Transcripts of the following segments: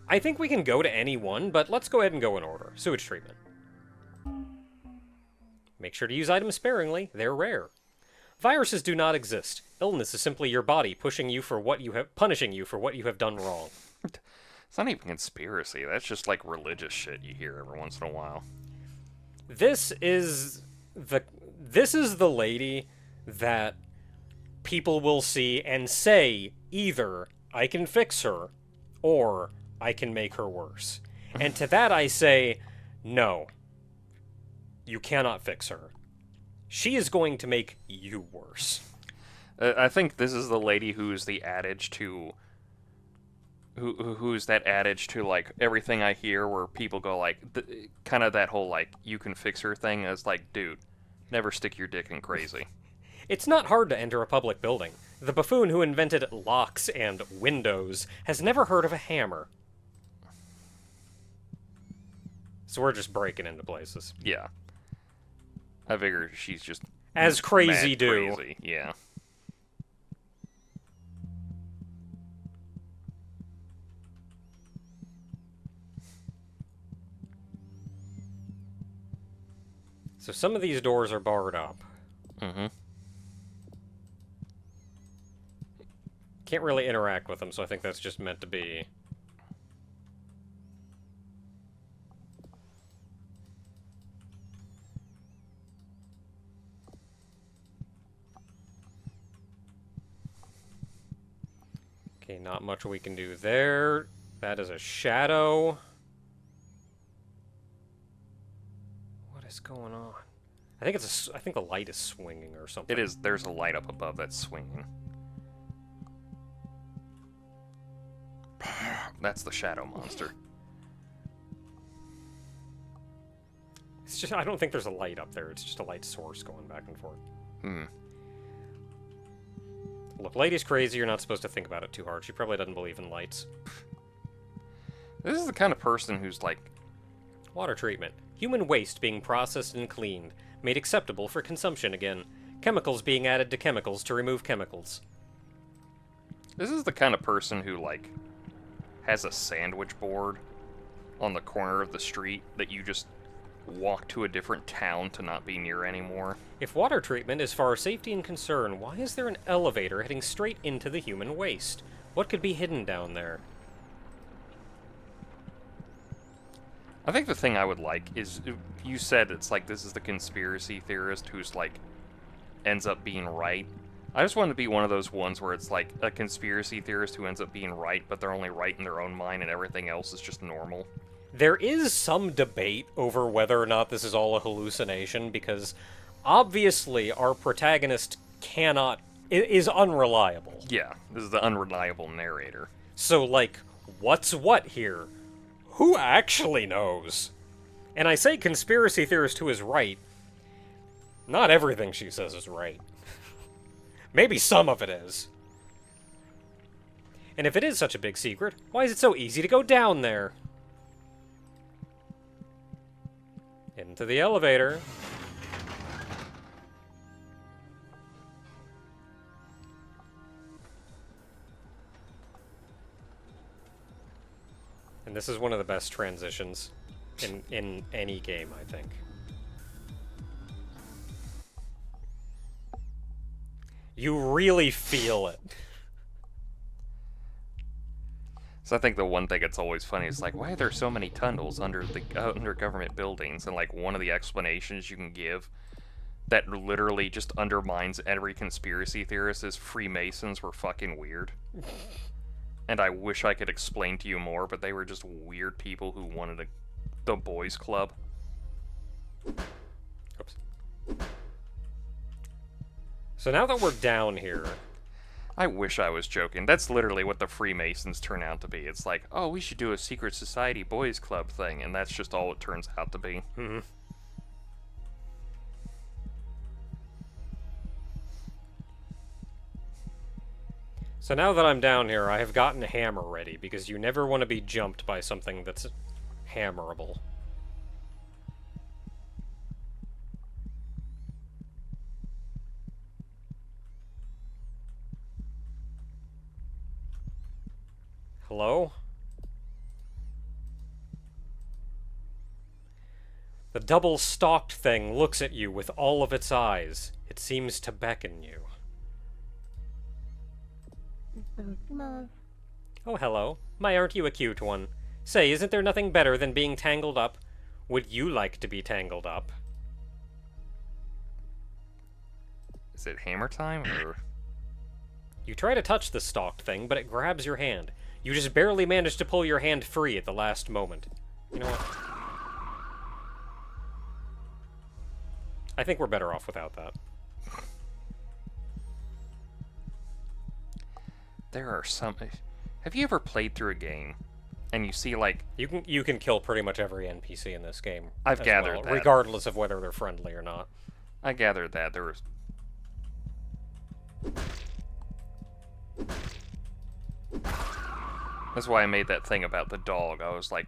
I think we can go to any one, but let's go ahead and go in order. Sewage treatment. Make sure to use items sparingly. They're rare. Viruses do not exist. Illness is simply your body punishing you for what you have done wrong. It's not even conspiracy. That's just like religious shit you hear every once in a while. This is the lady that people will see and say either I can fix her or I can make her worse. And to that I say, no. You cannot fix her. She is going to make you worse. I think this is the lady who's the adage to... Who's that adage to, like, everything I hear where people go, like, kind of that whole, like, you can fix her thing is like, dude, never stick your dick in crazy. It's not hard to enter a public building. The buffoon who invented locks and windows has never heard of a hammer. So we're just breaking into places. Yeah. I figure she's just... As crazy mad do. Crazy. Yeah. So some of these doors are barred up. Mm-hmm. Can't really interact with them, so I think that's just meant to be. Okay, not much we can do there. That is a shadow. What is going on? I think the light is swinging or something. It is. There's a light up above that's swinging. That's the shadow monster. It's just, I don't think there's a light up there. It's just a light source going back and forth. Look, lady's crazy. You're not supposed to think about it too hard. She probably doesn't believe in lights. This is the kind of person who's like... Water treatment. Human waste being processed and cleaned. Made acceptable for consumption again. Chemicals being added to chemicals to remove chemicals. This is the kind of person who, like, has a sandwich board on the corner of the street that you just walk to a different town to not be near anymore. If water treatment is for our safety and concern, why is there an elevator heading straight into the human waste? What could be hidden down there? I think the thing I would like is, you said it's like this is the conspiracy theorist who's like, ends up being right. I just want to be one of those ones where it's like a conspiracy theorist who ends up being right, but they're only right in their own mind and everything else is just normal. There is some debate over whether or not this is all a hallucination, because obviously our protagonist is unreliable. Yeah, this is the unreliable narrator. So, like, what's what here? Who actually knows? And I say conspiracy theorist who is right. Not everything she says is right. Maybe some of it is. And if it is such a big secret, why is it so easy to go down there? Into the elevator. And this is one of the best transitions in any game, I think. You really feel it. So I think the one thing that's always funny is like, why are there so many tunnels under government buildings? And like one of the explanations you can give that literally just undermines every conspiracy theorist is Freemasons were fucking weird. And I wish I could explain to you more, but they were just weird people who wanted the boys club. Oops. So now that we're down here... I wish I was joking. That's literally what the Freemasons turn out to be. It's like, oh, we should do a secret society boys club thing, and that's just all it turns out to be. Mm-hmm. So now that I'm down here, I have gotten a hammer ready, because you never want to be jumped by something that's hammerable. Hello? The double-stalked thing looks at you with all of its eyes. It seems to beckon you. Oh, hello. My, aren't you a cute one? Say, isn't there nothing better than being tangled up? Would you like to be tangled up? Is it hammer time, or...? You try to touch the stalked thing, but it grabs your hand. You just barely manage to pull your hand free at the last moment. You know what? I think we're better off without that. There are some... Have you ever played through a game, and you see, like... You can kill pretty much every NPC in this game. I've gathered that. Regardless of whether they're friendly or not. I gathered that. There was... That's why I made that thing about the dog. I was like,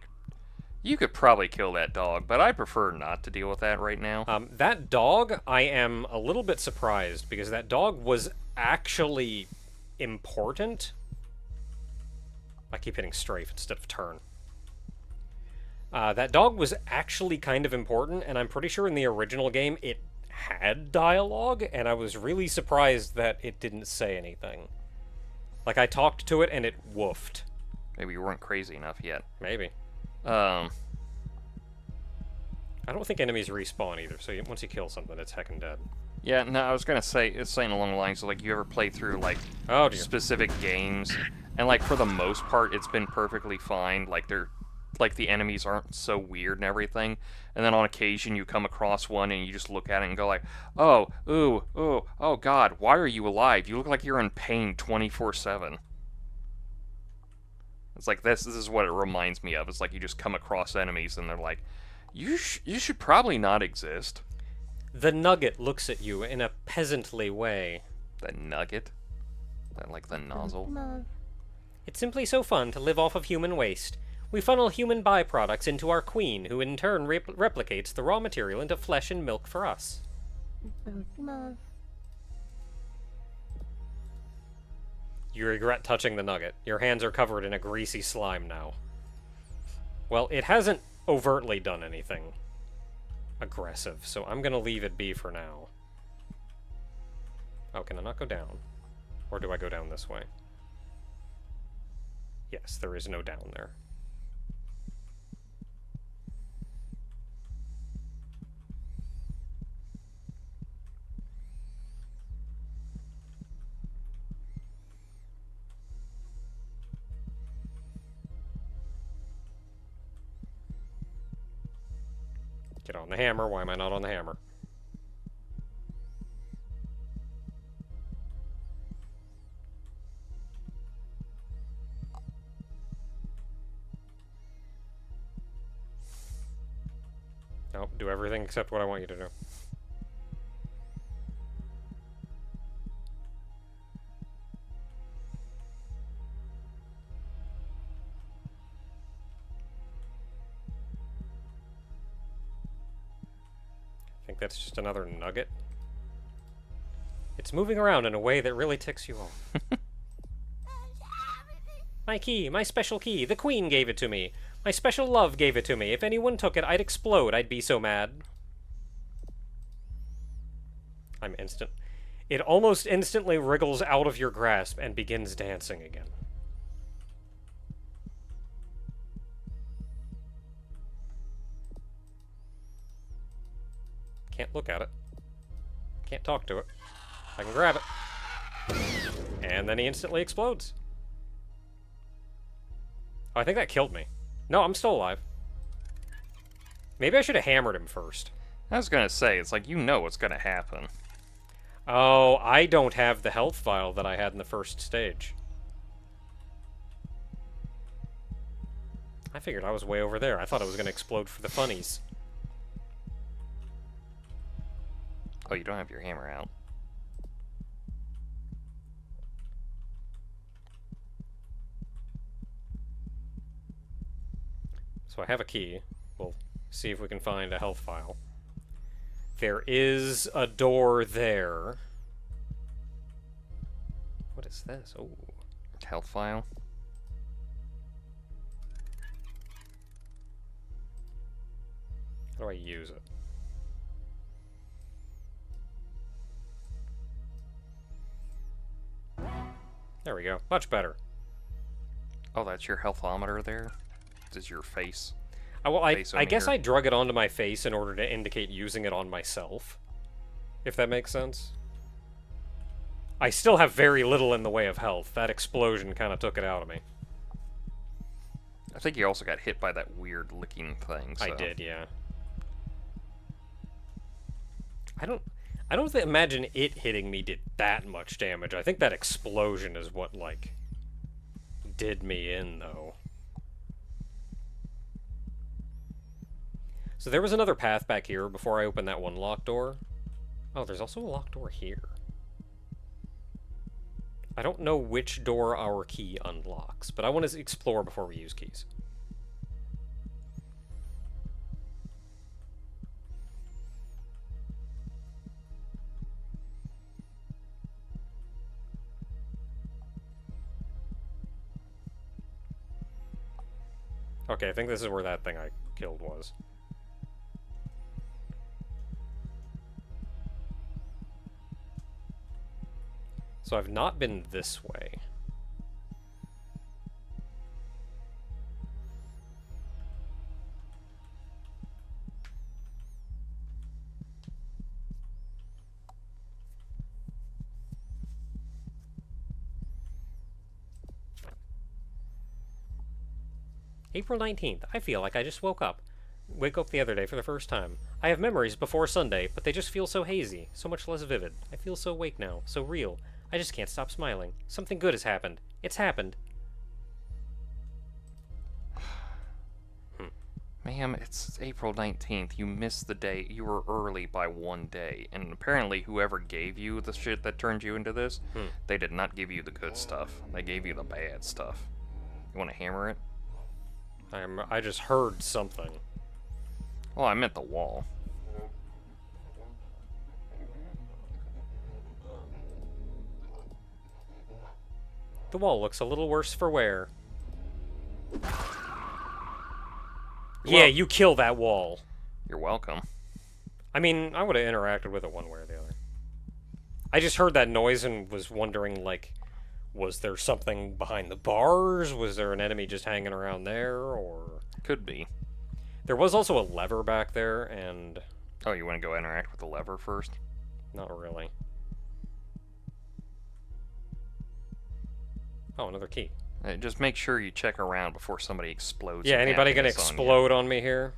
you could probably kill that dog, but I prefer not to deal with that right now. That dog, I am a little bit surprised, because that dog was actually important. I keep hitting strafe instead of turn. That dog was actually kind of important, and I'm pretty sure in the original game it had dialogue, and I was really surprised that it didn't say anything. Like, I talked to it, and it woofed. Maybe you weren't crazy enough yet. Maybe. I don't think enemies respawn either, so once you kill something, it's heckin' dead. Yeah, no, I was gonna say, it's saying along the lines of, like, you ever play through, like, oh, dear. specific games, and, like, for the most part, it's been perfectly fine. Like, the enemies aren't so weird and everything, and then on occasion you come across one and you just look at it and go like, oh, ooh, ooh, oh god, why are you alive? You look like you're in pain 24/7. It's like, this is what it reminds me of. It's like you just come across enemies and they're like, you should probably not exist. The Nugget looks at you in a peasantly way. The Nugget? That like the nozzle? It's simply so fun to live off of human waste. We funnel human byproducts into our queen, who in turn replicates the raw material into flesh and milk for us. You regret touching the Nugget. Your hands are covered in a greasy slime now. Well, it hasn't overtly done anything aggressive, so I'm gonna leave it be for now. Oh, can I not go down? Or do I go down this way? Yes, there is no down there. Get on the hammer. Why am I not on the hammer? Nope, do everything except what I want you to do. I think that's just another nugget. It's moving around in a way that really ticks you off. My key, my special key. The Queen gave it to me. My special love gave it to me. If anyone took it, I'd explode. I'd be so mad. I'm instant. It almost instantly wriggles out of your grasp and begins dancing again. Can't look at it. Can't talk to it. I can grab it. And then he instantly explodes. Oh, I think that killed me. No, I'm still alive. Maybe I should have hammered him first. I was gonna say, it's like, you know what's gonna happen. Oh, I don't have the health vial that I had in the first stage. I figured I was way over there. I thought it was gonna explode for the funnies. Oh, you don't have your hammer out. So I have a key. We'll see if we can find a health vial. There is a door there. What is this? Oh. Health file. How do I use it? There we go. Much better. Oh, that's your healthometer there? This is your face. Well, I guess I drug it onto my face in order to indicate using it on myself. If that makes sense. I still have very little in the way of health. That explosion kind of took it out of me. I think you also got hit by that weird licking thing. So. I did, yeah. I don't imagine it hitting me did that much damage. I think that explosion is what, like, did me in, though. So there was another path back here before I opened that one locked door. Oh, there's also a locked door here. I don't know which door our key unlocks, but I want to explore before we use keys. Okay, I think this is where that thing I killed was. So I've not been this way. April 19th. I feel like I just woke up. Wake up the other day for the first time. I have memories before Sunday, but they just feel so hazy, so much less vivid. I feel so awake now, so real. I just can't stop smiling. Something good has happened. It's happened. Ma'am, it's April 19th. You missed the day. You were early by 1 day. And apparently whoever gave you the shit that turned you into this, they did not give you the good stuff. They gave you the bad stuff. You want to hammer it? I just heard something. Well, I meant the wall. The wall looks a little worse for wear. Yeah, you kill that wall. You're welcome. I mean, I would have interacted with it one way or the other. I just heard that noise and was wondering, like, was there something behind the bars? Was there an enemy just hanging around there, or... Could be. There was also a lever back there, and... Oh, you want to go interact with the lever first? Not really. Oh, another key. Just make sure you check around before somebody explodes. Yeah, anybody gonna explode on me here?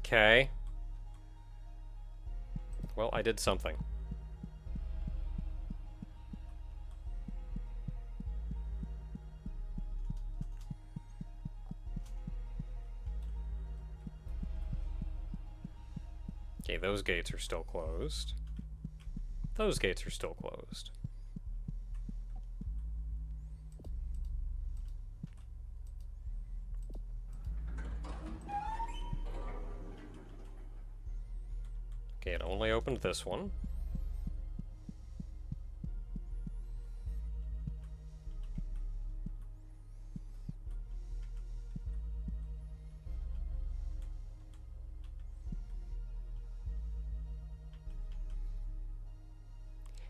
Okay. Well, I did something. Okay, those gates are still closed. Those gates are still closed. Okay, it only opened this one.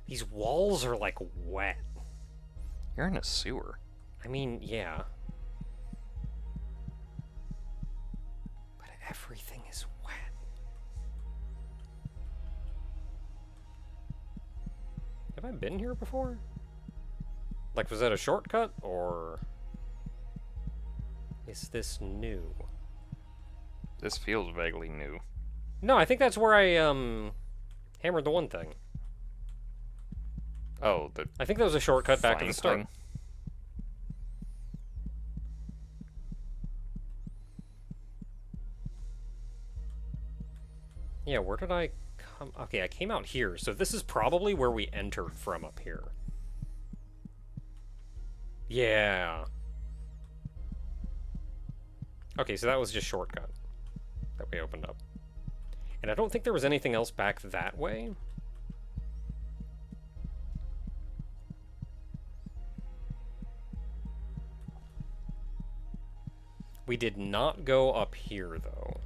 These walls are, like, wet. You're in a sewer. I mean, yeah. But everything is wet. Have I been here before? Like, was that a shortcut, or... is this new? This feels vaguely new. No, I think that's where I, hammered the one thing. Oh, the I think that was a shortcut back to the start. thing? Yeah, where did I come? Okay, I came out here, so this is probably where we entered from up here. Yeah. Okay, so that was just shortcut that we opened up. And I don't think there was anything else back that way. We did not go up here, though.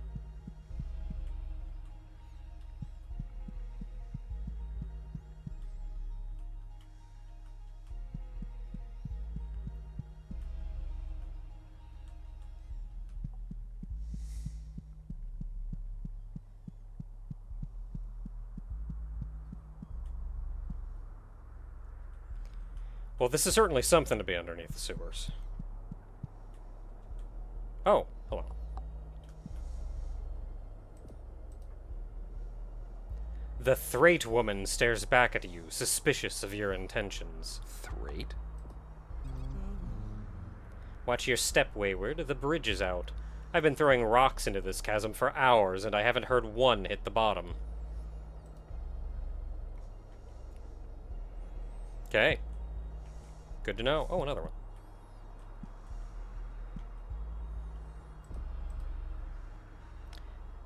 Well, this is certainly something to be underneath the sewers. Oh, hello. The Thrate woman stares back at you, suspicious of your intentions. Thrate? Watch your step, Wayward. The bridge is out. I've been throwing rocks into this chasm for hours, and I haven't heard one hit the bottom. Okay. Good to know. Oh, another one.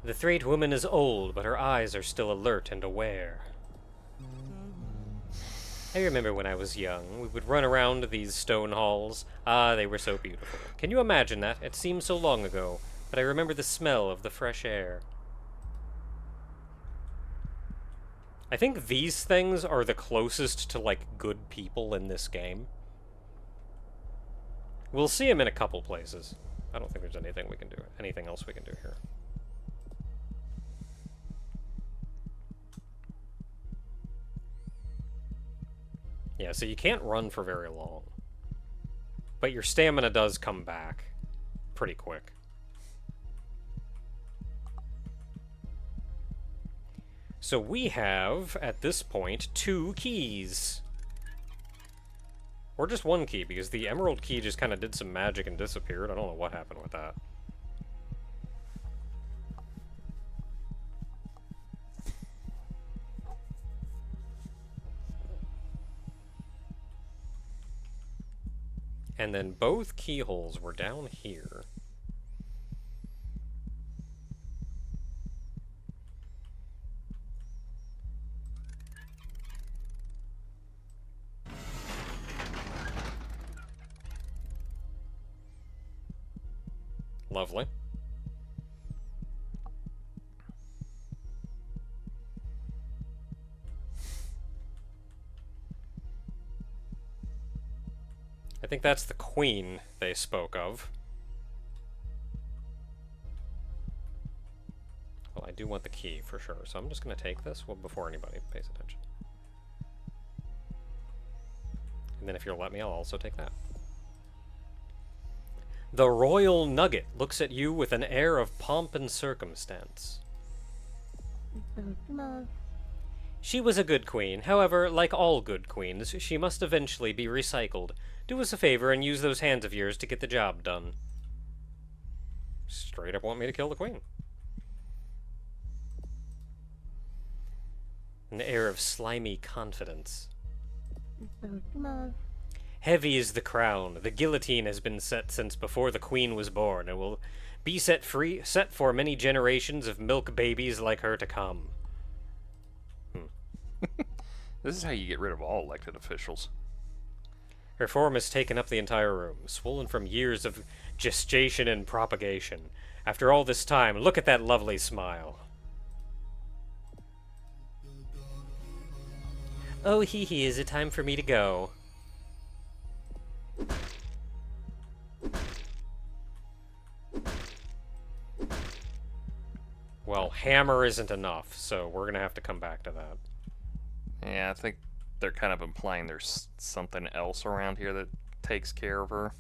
The Thrate woman is old, but her eyes are still alert and aware. I remember when I was young, we would run around these stone halls. Ah, they were so beautiful. Can you imagine that? It seems so long ago, but I remember the smell of the fresh air. I think these things are the closest to, like, good people in this game. We'll see them in a couple places. I don't think there's anything else we can do here. Yeah, so you can't run for very long. But your stamina does come back pretty quick. So we have, at this point, 2 keys. Or just 1 key, because the emerald key just kind of did some magic and disappeared. I don't know what happened with that. And then both keyholes were down here. Lovely. I think that's the queen they spoke of. Well, I do want the key for sure, so I'm just going to take this before anybody pays attention. And then if you'll let me, I'll also take that. The Royal Nugget looks at you with an air of pomp and circumstance. She was a good queen. However, like all good queens, she must eventually be recycled. Do us a favor and use those hands of yours to get the job done. Straight up want me to kill the queen. An air of slimy confidence. Heavy is the crown. The guillotine has been set since before the queen was born, and will be set for many generations of milk babies like her to come. This is how you get rid of all elected officials. Her form has taken up the entire room, swollen from years of gestation and propagation. After all this time, look at that lovely smile. Oh, hee, is it time for me to go? Well, hammer isn't enough, so we're gonna have to come back to that. Yeah, I think they're kind of implying there's something else around here that takes care of her.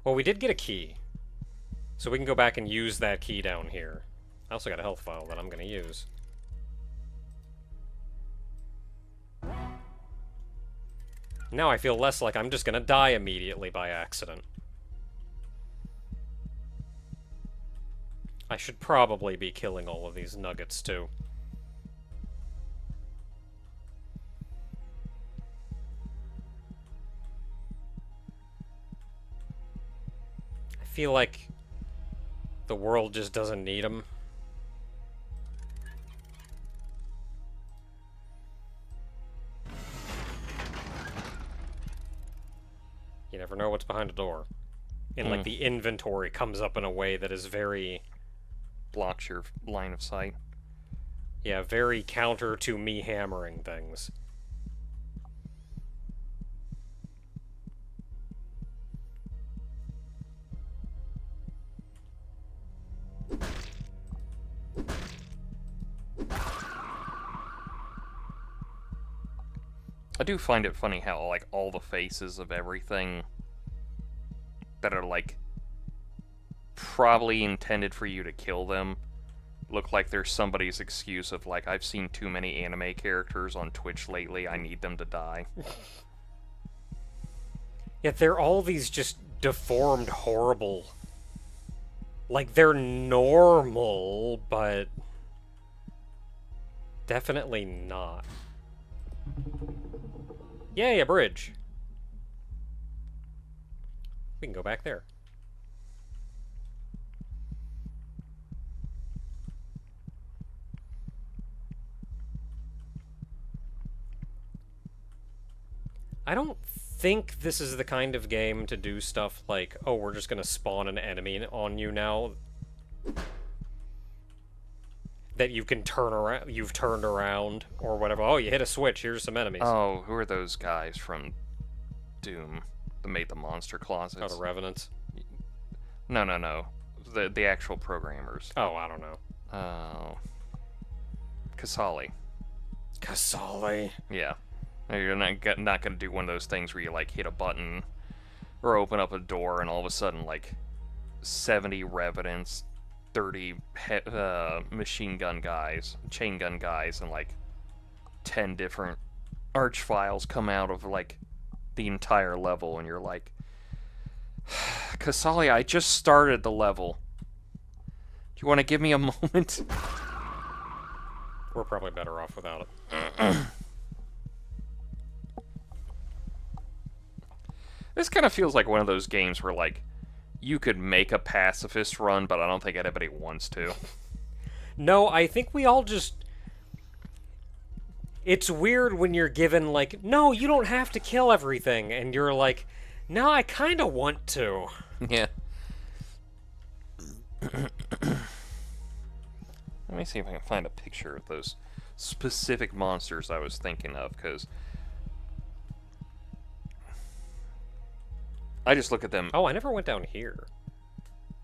Well, we did get a key, so we can go back and use that key down here. I also got a health vial that I'm gonna use. Now I feel less like I'm just gonna die immediately by accident. I should probably be killing all of these nuggets, too. I feel like the world just doesn't need them. behind a door. And, like, the inventory comes up in a way that is very... Blocks your line of sight. Yeah, very counter to me hammering things. I do find it funny how, like, all the faces of everything that are, like, probably intended for you to kill them look like there's somebody's excuse of, like, I've seen too many anime characters on Twitch lately, I need them to die. Yet they're all these just deformed, horrible... Like, they're normal, but... definitely not. Yay, a bridge. We can go back there. I don't think this is the kind of game to do stuff like, oh, we're just gonna spawn an enemy on you now that you can turn around, you've turned around, or whatever. Oh, you hit a switch, here's some enemies. Oh, who are those guys from Doom that made the monster closets? Oh, the Revenants? No. The actual programmers. Oh, I don't know. Oh. Kasali. Kasali. Yeah. You're not going to do one of those things where you, like, hit a button or open up a door and all of a sudden, like, 70 Revenants, 30 machine gun guys, chain gun guys, and, like, 10 different arch files come out of, like, the entire level, and you're like, Kasali, I just started the level. Do you want to give me a moment? We're probably better off without it. This kind of feels like one of those games where, like, you could make a pacifist run, but I don't think anybody wants to. No, I think we all just... It's weird when you're given, like, no, you don't have to kill everything, and you're like, no, I kind of want to. Yeah. Let me see if I can find a picture of those specific monsters I was thinking of, because I just look at them Oh, I never went down here.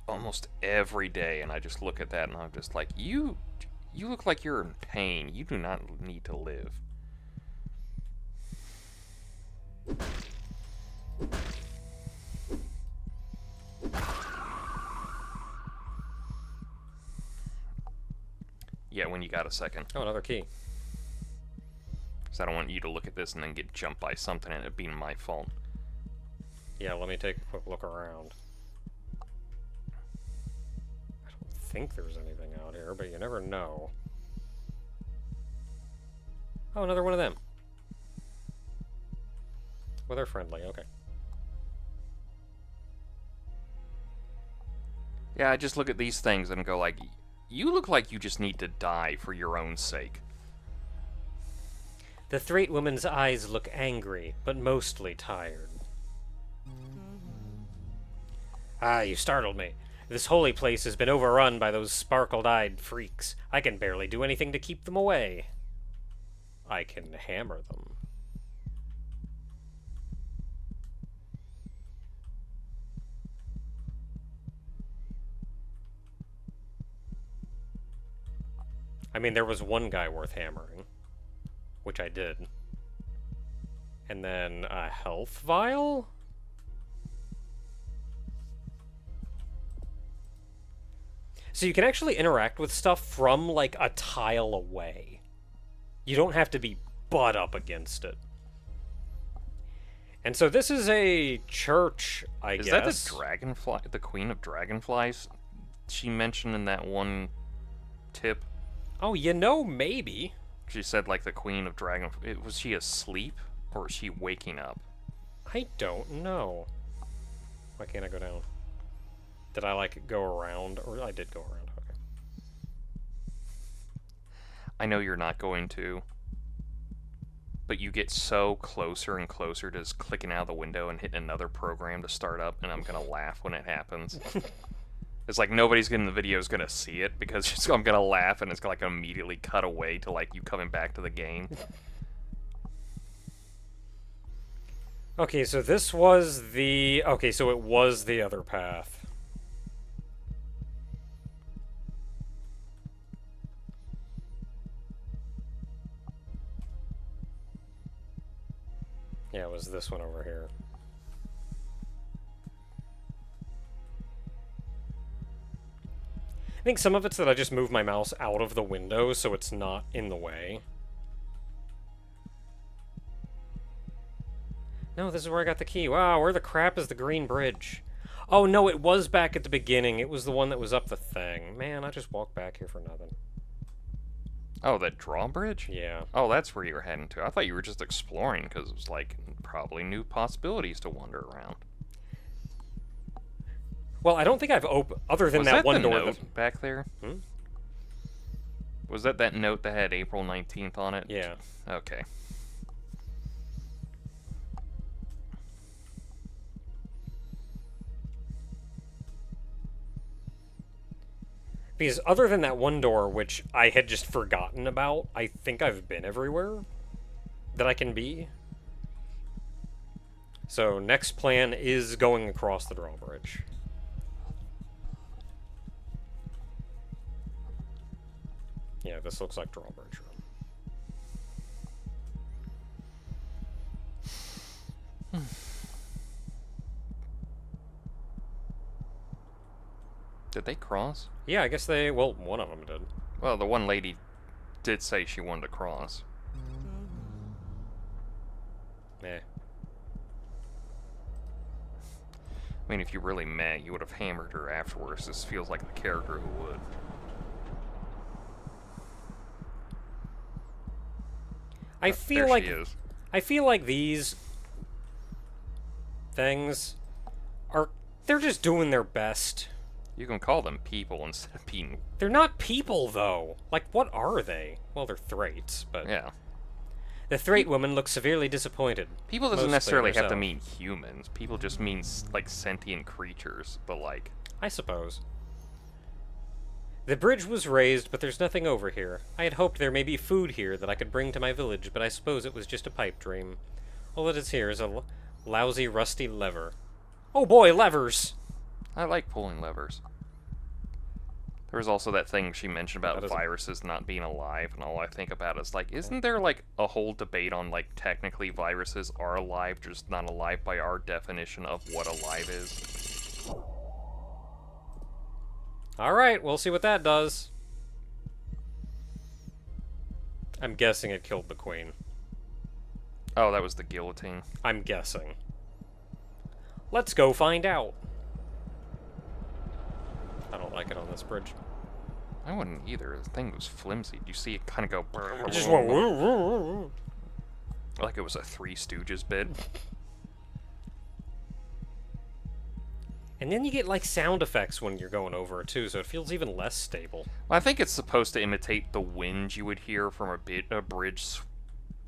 almost every day, and I just look at that, and I'm just like, you look like you're in pain. You do not need to live. Yeah, when you got a second. Oh, another key. Because I don't want you to look at this and then get jumped by something and it being my fault. Yeah, let me take a quick look around. I don't think there's anything out here, but you never know. Oh, another one of them. Well, they're friendly, okay. Yeah, I just look at these things and go like, you look like you just need to die for your own sake. The Threat woman's eyes look angry, but mostly tired. Ah, you startled me. This holy place has been overrun by those sparkled-eyed freaks. I can barely do anything to keep them away. I can hammer them. I mean, there was one guy worth hammering, which I did. And then a health vial? So you can actually interact with stuff from, like, a tile away. You don't have to be butt up against it. And so this is a church, I guess. Is that the dragonfly, the queen of dragonflies she mentioned in that one tip? Oh, you know, maybe. She said, like, the queen of dragonflies. Was she asleep, or was she waking up? I don't know. Why can't I go down? Did I, like, go around? Or I did go around, okay. I know you're not going to. but you get so closer and closer to just clicking out of the window and hitting another program to start up, and I'm gonna laugh when it happens. It's like nobody's in the video is gonna see it because I'm gonna laugh and it's gonna like immediately cut away to like you coming back to the game. Okay, so this was the... Okay, so it was the other path. Yeah, it was this one over here. I think some of it's that I just move my mouse out of the window so it's not in the way. No, this is where I got the key. Wow, where the crap is the green bridge? Oh, no, it was back at the beginning. It was the one that was up the thing. Man, I just walked back here for nothing. Oh, that drawbridge? Yeah. Oh, that's where you were heading to. I thought you were just exploring because it was like probably new possibilities to wander around. Well, I don't think I've opened... Other than Was that that one the door note back there? Hmm? Was that note that had April 19th on it? Yeah. Okay. Because other than that one door, which I had just forgotten about, I think I've been everywhere that I can be. So next plan is going across the drawbridge. Yeah, this looks like drawbridge room. Did they cross? Yeah, I guess they... Well, one of them did. Well, the one lady did say she wanted to cross. Eh. I mean, if you're really mad, you would have hammered her afterwards. This feels like the character who would. I There feel she like... is. I feel like these things are... They're just doing their best. You can call them people instead of being... They're not people, though. Like, what are they? Well, they're thraits, but... Yeah. The Thrate woman looks severely disappointed. People doesn't Mostly necessarily have to herself. mean humans. People just mean, like, sentient creatures. But, like... I suppose. The bridge was raised, but there's nothing over here. I had hoped there may be food here that I could bring to my village, but I suppose it was just a pipe dream. All that is here is a lousy, rusty lever. Oh boy, levers! I like pulling levers. There was also that thing she mentioned about That is a- viruses not being alive, and all I think about is, like, isn't there, like, a whole debate on, like, technically viruses are alive, just not alive by our definition of what alive is? Alright, we'll see what that does. I'm guessing it killed the queen. Oh, that was the guillotine. I'm guessing. Let's go find out. I don't like it on this bridge. I wouldn't either. The thing was flimsy. You see it kind of go... It just went... woo, woo, woo. like it was a Three Stooges bit. And then you get, like, sound effects when you're going over it, too, so it feels even less stable. I think it's supposed to imitate the wind you would hear from a bridge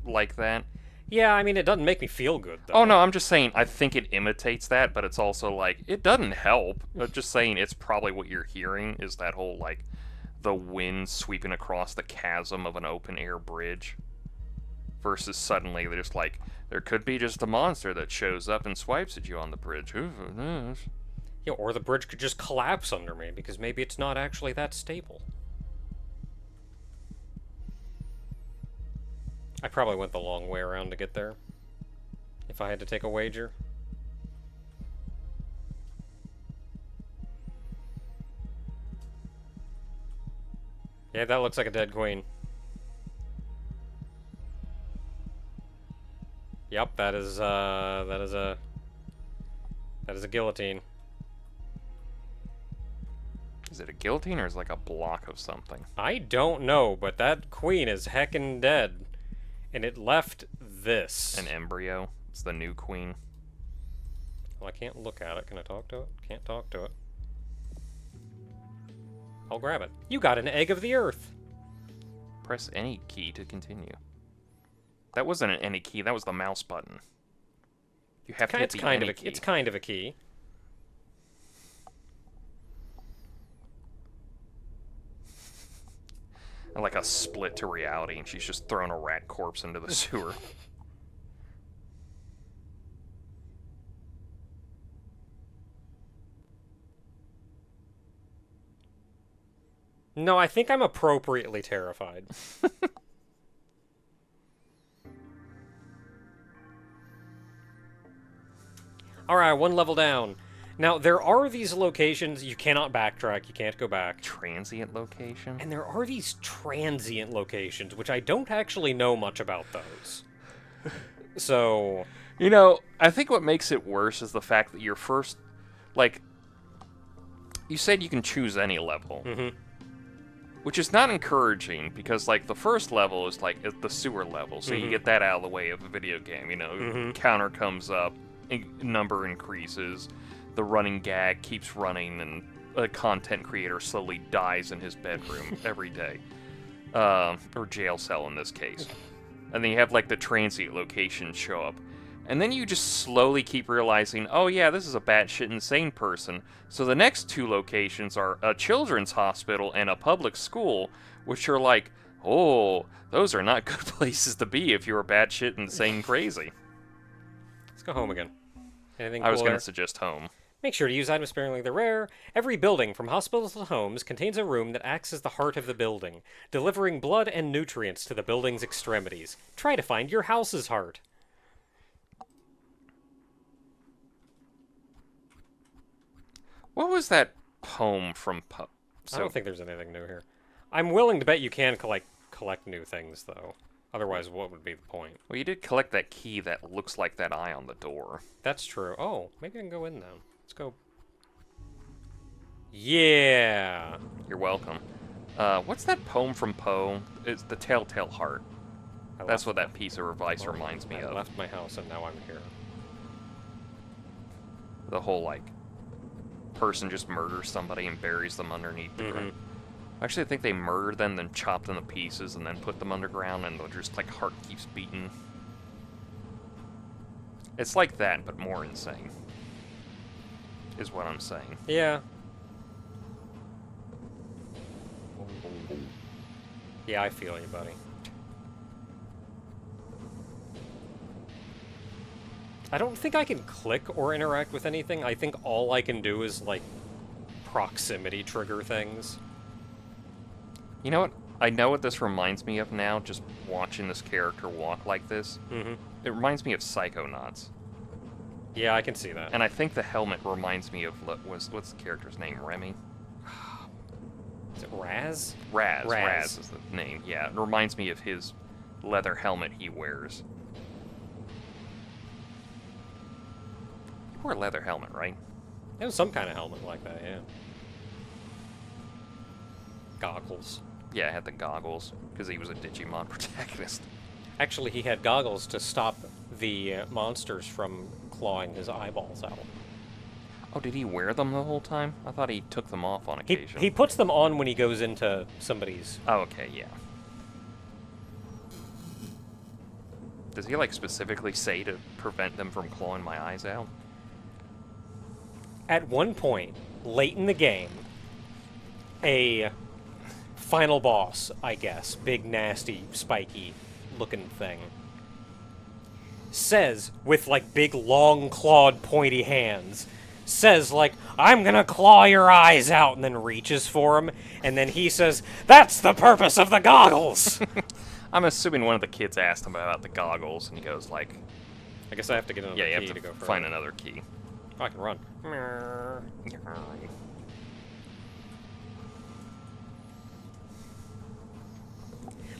like that. Yeah, I mean, it doesn't make me feel good, though. Oh, no, I'm just saying, I think it imitates that, but it's also, like, it doesn't help. I'm just saying it's probably what you're hearing is that whole, like, the wind sweeping across the chasm of an open-air bridge. Versus suddenly, they're just like, there could be just a monster that shows up and swipes at you on the bridge. Who knows? Yeah, or the bridge could just collapse under me, because maybe it's not actually that stable. I probably went the long way around to get there. If I had to take a wager. Yeah, that looks like a dead queen. Yep, that is a guillotine. Is it a guillotine or is it like a block of something? I don't know, but that queen is heckin' dead. And it left this. An embryo? It's the new queen. Well, I can't look at it. Can I talk to it? Can't talk to it. I'll grab it. You got an egg of the earth. Press any key to continue. That wasn't any key. That was the mouse button. You have to hit the any key. It's kind of a key. And like a split to reality, and she's just throwing a rat corpse into the sewer. No, I think I'm appropriately terrified. Alright, one level down. Now, there are these locations you cannot backtrack, you can't go back. Transient location? And there are these transient locations, which I don't actually know much about those. So... You know, I think what makes it worse is the fact that your first... Like, you said you can choose any level. Mm-hmm. Which is not encouraging, because, like, the first level is, like, the sewer level, so you get that out of the way of a video game, you know? Counter comes up, number increases, the running gag keeps running, and a content creator slowly dies in his bedroom every day. Or jail cell in this case. And then you have, like, the transient locations show up. And then you just slowly keep realizing, oh yeah, this is a batshit insane person. So the next two locations are a children's hospital and a public school, which are like, oh, those are not good places to be if you're a batshit insane crazy. Let's go home again. Anything I was cooler? going to suggest home. Make sure to use items sparingly, they're rare. Every building, from hospitals to homes, contains a room that acts as the heart of the building, delivering blood and nutrients to the building's extremities. Try to find your house's heart. What was that poem from I don't think there's anything new here. I'm willing to bet you can collect new things, though. Otherwise, what would be the point? Well, you did collect that key that looks like that eye on the door. That's true. Oh, maybe I can go in now. Let's go. Yeah! You're welcome. What's that poem from Poe? It's the Telltale Heart. That's what that piece of advice reminds me of. I left my house and now I'm here. The whole, like, person just murders somebody and buries them underneath the ground. Actually, I think they murder them, then chop them to pieces, and then put them underground, and they'll just, like, heart keeps beating. It's like that, but more insane. Is what I'm saying. Yeah. Yeah, I feel you, buddy. I don't think I can click or interact with anything. I think all I can do is, like, proximity trigger things. You know what? I know what this reminds me of now, just watching this character walk like this. It reminds me of Psychonauts. Yeah, I can see that. And I think the helmet reminds me of, what's the character's name? Remy? Is it Raz? Raz is the name, yeah. It reminds me of his leather helmet he wears. He wore a leather helmet, right? It was some kind of helmet like that, yeah. Goggles. Yeah, it had the goggles, because he was a Digimon protagonist. Actually, he had goggles to stop the monsters from clawing his eyeballs out. Oh, did he wear them the whole time? I thought he took them off on occasion. He puts them on when he goes into somebody's... Oh, okay, yeah. Does he, like, specifically say to prevent them from clawing my eyes out? At one point, late in the game, a final boss, I guess, big, nasty, spiky looking thing, says, with, like, big, long, clawed, pointy hands, says, like, I'm gonna claw your eyes out, and then reaches for him, and then he says, that's the purpose of the goggles! I'm assuming one of the kids asked him about the goggles, and he goes, like... I guess I have to get another yeah, key you have to to go further. find another key. Oh, I can run.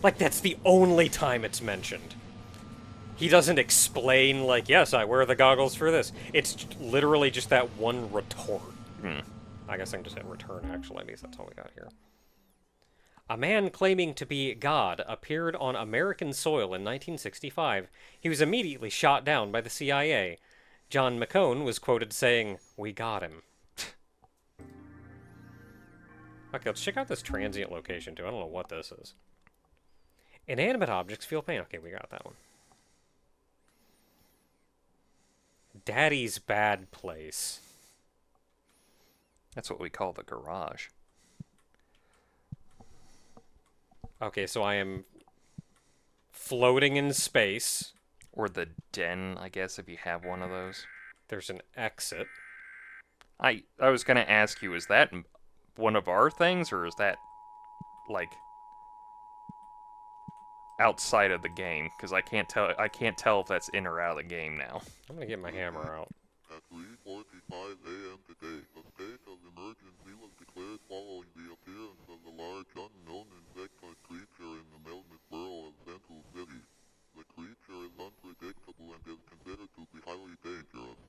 Like, that's the only time it's mentioned. He doesn't explain, like, yes, I wear the goggles for this. It's literally just that one retort. I guess I can just hit return, actually, because that's all we got here. A man claiming to be God appeared on American soil in 1965. He was immediately shot down by the CIA. John McCone was quoted saying, "We got him." Okay, let's check out this transient location, too. I don't know what this is. Inanimate objects feel pain. Okay, we got that one. Daddy's bad place. That's what we call the garage. Okay, so I am floating in space. Or the den, I guess, if you have one of those. There's an exit. I was gonna ask you, is that one of our things, or is that, like, outside of the game? Because I can't tell if that's in or out of the game now. I'm gonna get my hammer out. At 3:45 a.m. today, a state of emergency was declared following the appearance of a large unknown insect-like creature in the Melness borough of Central City. The creature is unpredictable and is considered to be highly dangerous.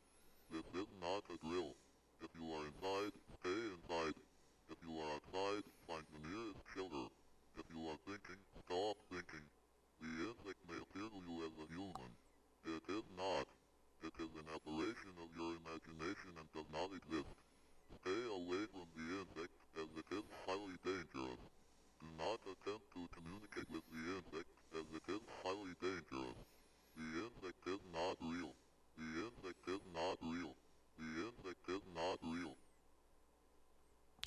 This is not a drill. If you are inside, stay inside. If you are outside, find the nearest shelter. If you are thinking, stop thinking. The insect may appear to you as a human. It is not. It is an aberration of your imagination and does not exist. Stay away from the insect, as it is highly dangerous. Do not attempt to communicate with the insect, as it is highly dangerous. The insect is not real. The insect is not real. The insect is not real.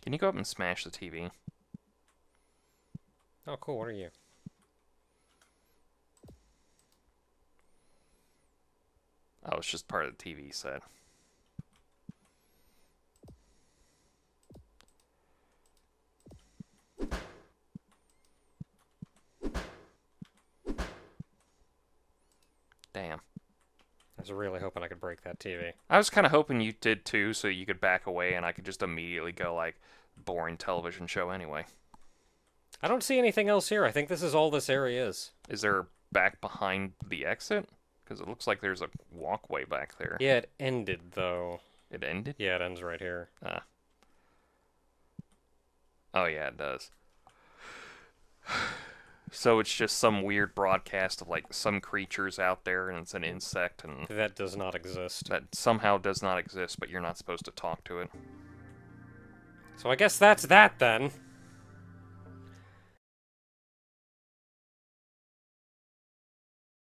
Can you go up and smash the TV? Oh, cool. What are you? Oh, it's just part of the TV set. Damn. I was really hoping I could break that TV. I was kind of hoping you did too, so you could back away and I could just immediately go like, boring television show anyway. I don't see anything else here. I think this is all this area is. Is there back behind the exit? Because it looks like there's a walkway back there. Yeah, it ended, though. It ended? Yeah, it ends right here. Ah. Oh, yeah, it does. So it's just some weird broadcast of, like, some creatures out there, and it's an insect, and That does not exist. that somehow does not exist, but you're not supposed to talk to it. So I guess that's that, then.